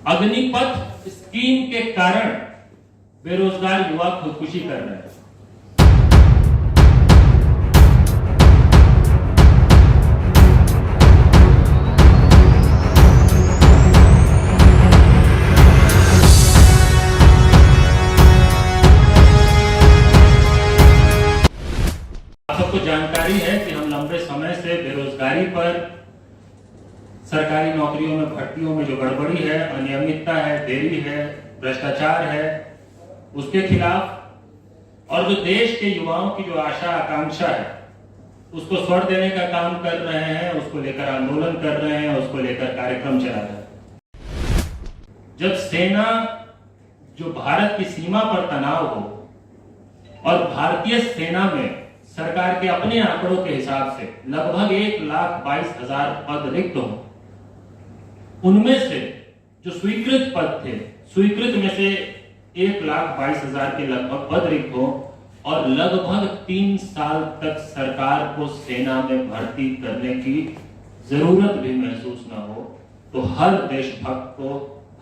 Agnipath scheme के कारण बेरोजगार युवा खुदकुशी कर रहे हैं। सबको जानकारी है कि हम लंबे समय से बेरोजगारी पर, सरकारी नौकरियों में भर्तियों में जो गड़बड़ी है, अनियमितता है, देरी है, भ्रष्टाचार है, उसके खिलाफ और जो देश के युवाओं की जो आशा आकांक्षा है उसको स्वर देने का काम कर रहे हैं, उसको लेकर आंदोलन कर रहे हैं, उसको लेकर कार्यक्रम चला रहे हैं। जब सेना जो भारत की सीमा पर तनाव हो और भारतीय सेना में सरकार के अपने आंकड़ों के हिसाब से लगभग 1,22,000 पद रिक्त हो, उनमें से जो स्वीकृत पद थे, स्वीकृत में से 1,22,000 के लगभग पद रिक्त हो और लगभग 3 साल तक सरकार को सेना में भर्ती करने की जरूरत भी महसूस ना हो, तो हर देशभक्त को,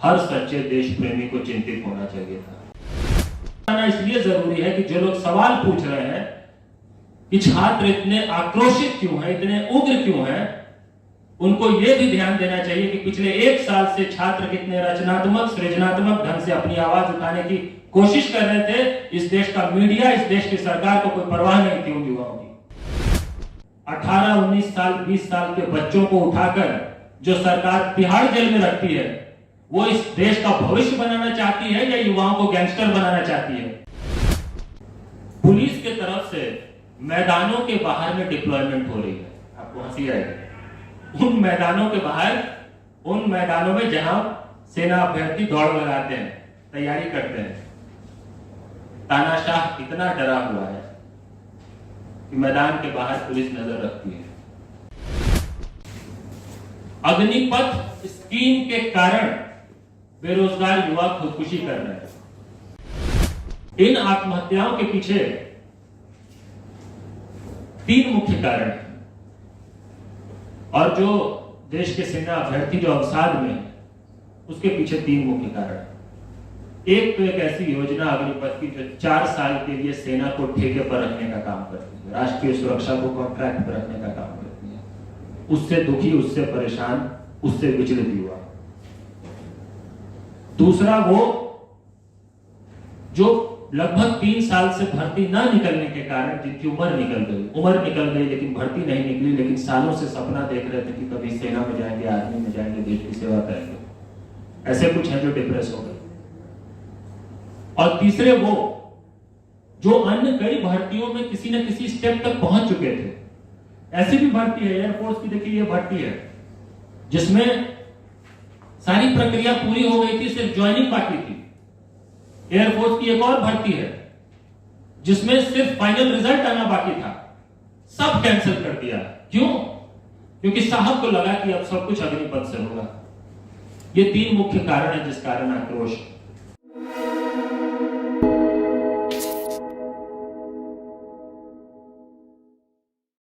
हर सच्चे देश प्रेमी को चिंतित होना चाहिए था। इसलिए जरूरी है कि जो लोग सवाल पूछ रहे हैं कि छात्र इतने आक्रोशित क्यों हैं, इतने उग्र क्यों हैं, उनको यह भी ध्यान देना चाहिए कि पिछले 1 साल से छात्र कितने रचनात्मक, सृजनात्मक ढंग से अपनी आवाज उठाने की कोशिश कर रहे थे। इस देश का मीडिया, इस देश की सरकार को कोई परवाह नहीं थी उन युवाओं की। 18, 19 साल, 20 साल के बच्चों को उठाकर जो सरकार तिहाड़ जेल में रखती है, वो इस देश का भविष्य बनाना चाहती है या युवाओं को गैंगस्टर बनाना चाहती है? पुलिस की तरफ से मैदानों के बाहर में डिप्लॉयमेंट हो रही है। आपको हंसी आएगी। उन मैदानों के बाहर, उन मैदानों में जहां सेना अभ्यर्थी दौड़ लगाते हैं, तैयारी करते हैं, तानाशाह इतना डरा हुआ है कि मैदान के बाहर पुलिस नजर रखती है। अग्निपथ स्कीम के कारण बेरोजगार युवा खुदकुशी कर रहे हैं। इन आत्महत्याओं के पीछे 3 मुख्य कारण हैं और जो देश के सेना अभ्यर्थी जो अवसाद में है, उसके पीछे 3 मुख्य कारण हैं। एक तो एक ऐसी योजना अग्निपथ की जो 4 साल के लिए सेना को ठेके पर रखने का काम करती है, राष्ट्रीय सुरक्षा को कॉन्ट्रैक्ट पर रखने का काम करती है। उससे दुखी, उससे परेशान, उससे विचलित युवा। दूसरा, वो जो लगभग 3 साल से भर्ती ना निकलने के कारण जिनकी उम्र निकल गई लेकिन भर्ती नहीं निकली, लेकिन सालों से सपना देख रहे थे कि कभी सेना में जाएंगे, आर्मी में जाएंगे, देश की सेवा करेंगे। ऐसे कुछ हैं जो डिप्रेस हो गए। और तीसरे, वो जो अन्य कई भर्तियों में किसी न किसी स्टेप तक पहुंच चुके थे। ऐसी भी भर्ती है, एयरफोर्स की देखिए ये भर्ती है जिसमें सारी प्रक्रिया पूरी हो गई थी, सिर्फ ज्वाइनिंग बाकी थी। एयरफोर्स की एक और भर्ती है जिसमें सिर्फ फाइनल रिजल्ट आना बाकी था, सब कैंसिल कर दिया। क्यों? क्योंकि साहब को लगा कि अब सब कुछ अग्निपथ से होगा। ये 3 मुख्य कारण है जिस कारण आक्रोश